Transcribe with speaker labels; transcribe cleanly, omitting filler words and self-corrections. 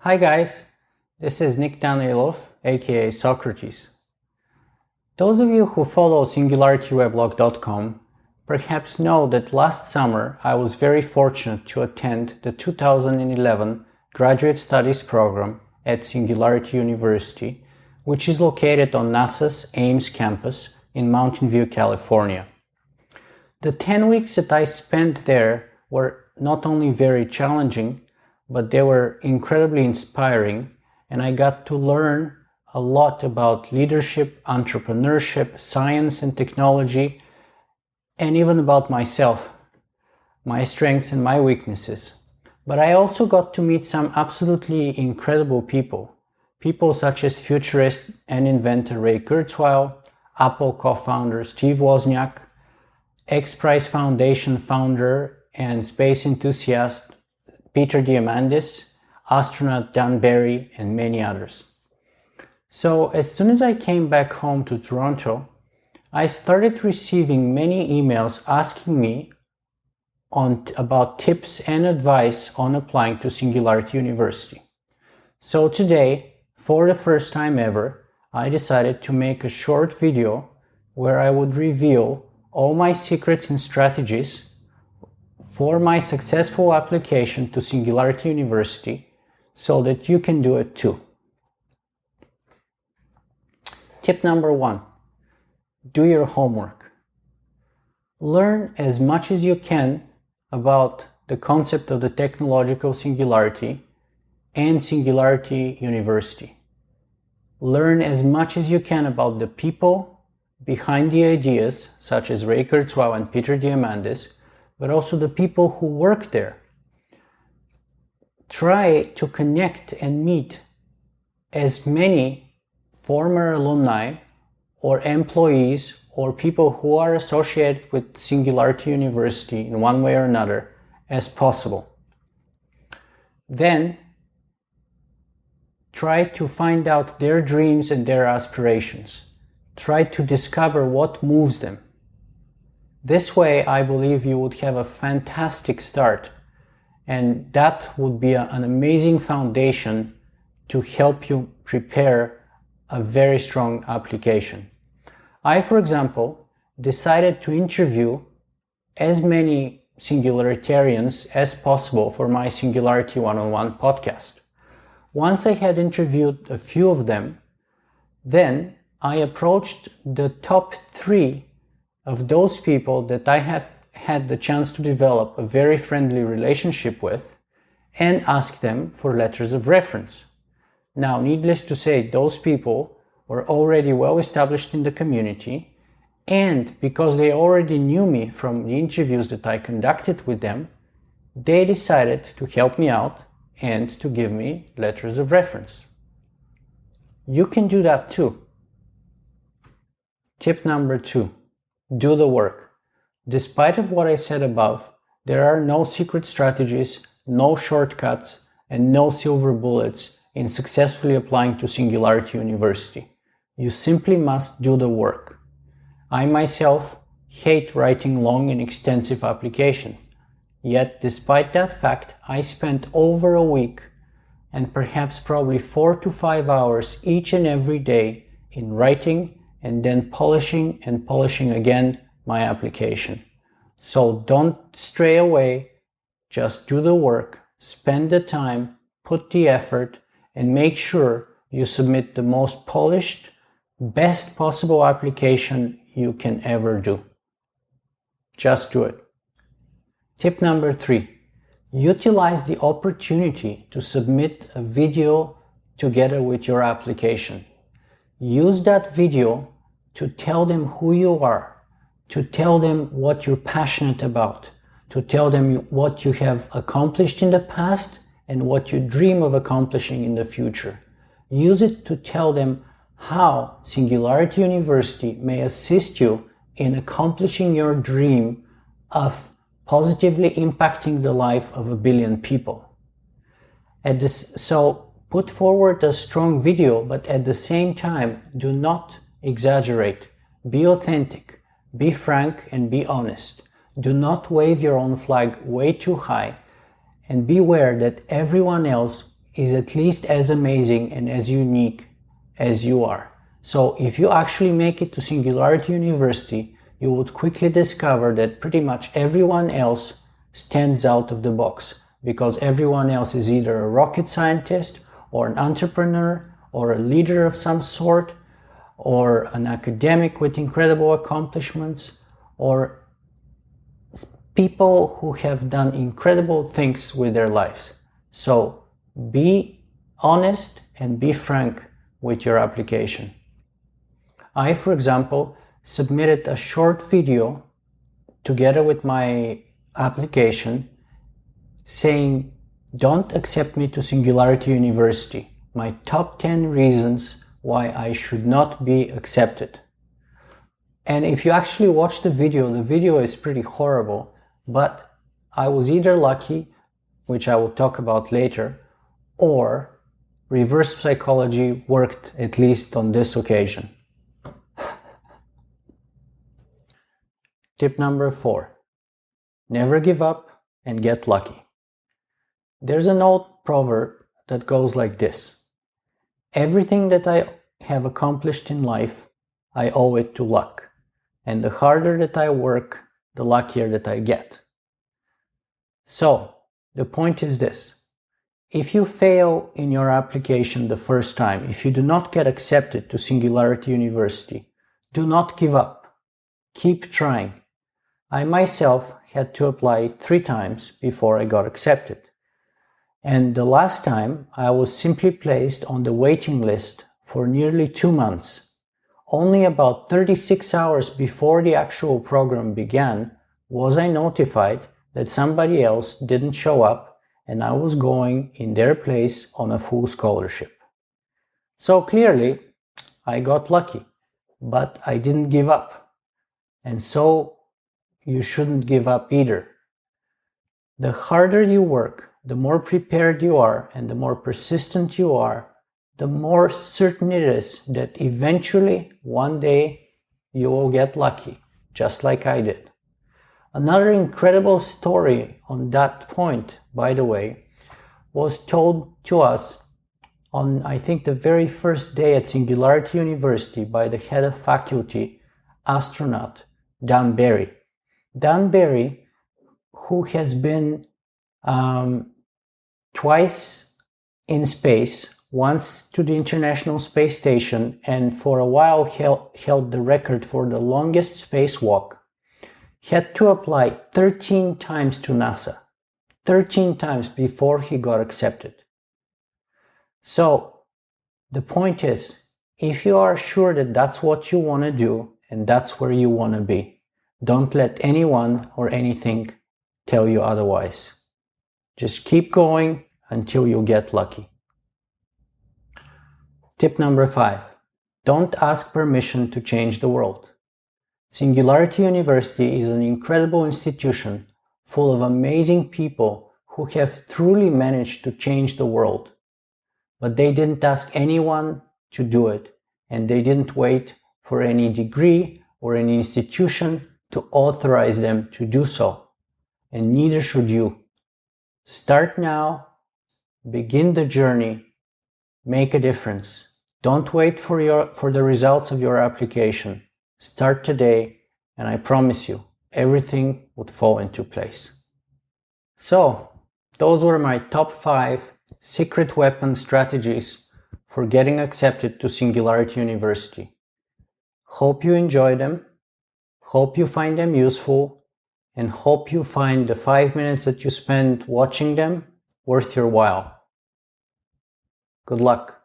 Speaker 1: Hi guys, this is Nick Danilov, aka Socrates. Those of you who follow SingularityWeblog.com perhaps know that last summer I was very fortunate to attend the 2011 Graduate Studies program at Singularity University, which is located on NASA's Ames campus in Mountain View, California. The 10 weeks that I spent there were not only very challenging, but they were incredibly inspiring, and I got to learn a lot about leadership, entrepreneurship, science and technology, and even about myself, my strengths and my weaknesses. But I also got to meet some absolutely incredible people such as futurist and inventor Ray Kurzweil, Apple co-founder Steve Wozniak, X Prize Foundation founder and space enthusiast Peter Diamandis, astronaut Dan Barry, and many others. So as soon as I came back home to Toronto, I started receiving many emails asking me about tips and advice on applying to Singularity University. So today, for the first time ever, I decided to make a short video where I would reveal all my secrets and strategies for my successful application to Singularity University so that you can do it too. Tip number 1. Do your homework. Learn as much as you can about the concept of the technological singularity and Singularity University. Learn as much as you can about the people behind the ideas, such as Ray Kurzweil and Peter Diamandis, but also the people who work there. Try to connect and meet as many former alumni or employees or people who are associated with Singularity University in one way or another as possible. Then try to find out their dreams and their aspirations. Try to discover what moves them. This way, I believe you would have a fantastic start, and that would be an amazing foundation to help you prepare a very strong application. I, for example, decided to interview as many singularitarians as possible for my Singularity One-on-One podcast. Once I had interviewed a few of them, then I approached the top 3 of those people that I have had the chance to develop a very friendly relationship with and ask them for letters of reference. Now, needless to say, those people were already well established in the community, and because they already knew me from the interviews that I conducted with them, they decided to help me out and to give me letters of reference. You can do that too. Tip number 2. Do the work. Despite of what I said above, there are no secret strategies, no shortcuts, and no silver bullets in successfully applying to Singularity University. You simply must do the work. I myself hate writing long and extensive applications. Yet, despite that fact, I spent over a week and perhaps probably 4 to 5 hours each and every day in writing and then polishing and polishing again my application. So don't stray away, just do the work, spend the time, put the effort, and make sure you submit the most polished, best possible application you can ever do. Just do it. Tip number 3. Utilize the opportunity to submit a video together with your application. Use that video to tell them who you are, to tell them what you're passionate about, to tell them what you have accomplished in the past and what you dream of accomplishing in the future. Use it to tell them how Singularity University may assist you in accomplishing your dream of positively impacting the life of 1 billion people. So put forward a strong video, but at the same time, do not exaggerate. Be authentic, be frank, and be honest. Do not wave your own flag way too high, and beware that everyone else is at least as amazing and as unique as you are. So if you actually make it to Singularity University, you would quickly discover that pretty much everyone else stands out of the box, because everyone else is either a rocket scientist or an entrepreneur or a leader of some sort, or an academic with incredible accomplishments, or people who have done incredible things with their lives. So be honest and be frank with your application. I, for example, submitted a short video together with my application saying, "Don't accept me to Singularity University. My top 10 reasons why I should not be accepted." And if you actually watch the video is pretty horrible, but I was either lucky, which I will talk about later, or reverse psychology worked, at least on this occasion. Tip number 4. Never give up and get lucky. There's an old proverb that goes like this: "Everything that I have accomplished in life, I owe it to luck. And the harder that I work, the luckier that I get." So, the point is this: if you fail in your application the first time, if you do not get accepted to Singularity University, do not give up. Keep trying. I myself had to apply 3 times before I got accepted. And the last time, I was simply placed on the waiting list for nearly 2 months. Only about 36 hours before the actual program began was I notified that somebody else didn't show up and I was going in their place on a full scholarship. So clearly, I got lucky, but I didn't give up. And so you shouldn't give up either. The harder you work, the more prepared you are, and the more persistent you are, the more certain it is that eventually, one day, you will get lucky, just like I did. Another incredible story on that point, by the way, was told to us on, I think, the very first day at Singularity University by the head of faculty, astronaut Dan Barry. Dan Barry, who has been twice in space, once to the International Space Station, and for a while held the record for the longest spacewalk, had to apply 13 times to NASA. 13 times before he got accepted. So, the point is, if you are sure that that's what you want to do and that's where you want to be, don't let anyone or anything tell you otherwise. Just keep going until you get lucky. Tip number 5. Don't ask permission to change the world. Singularity University is an incredible institution full of amazing people who have truly managed to change the world. But they didn't ask anyone to do it, and they didn't wait for any degree or any institution to authorize them to do so. And neither should you. Start now, begin the journey, make a difference. Don't wait for the results of your application. Start today, and I promise you, everything would fall into place. So, those were my top 5 secret weapon strategies for getting accepted to Singularity University. Hope you enjoy them, hope you find them useful, and hope you find the 5 minutes that you spend watching them worth your while. Good luck.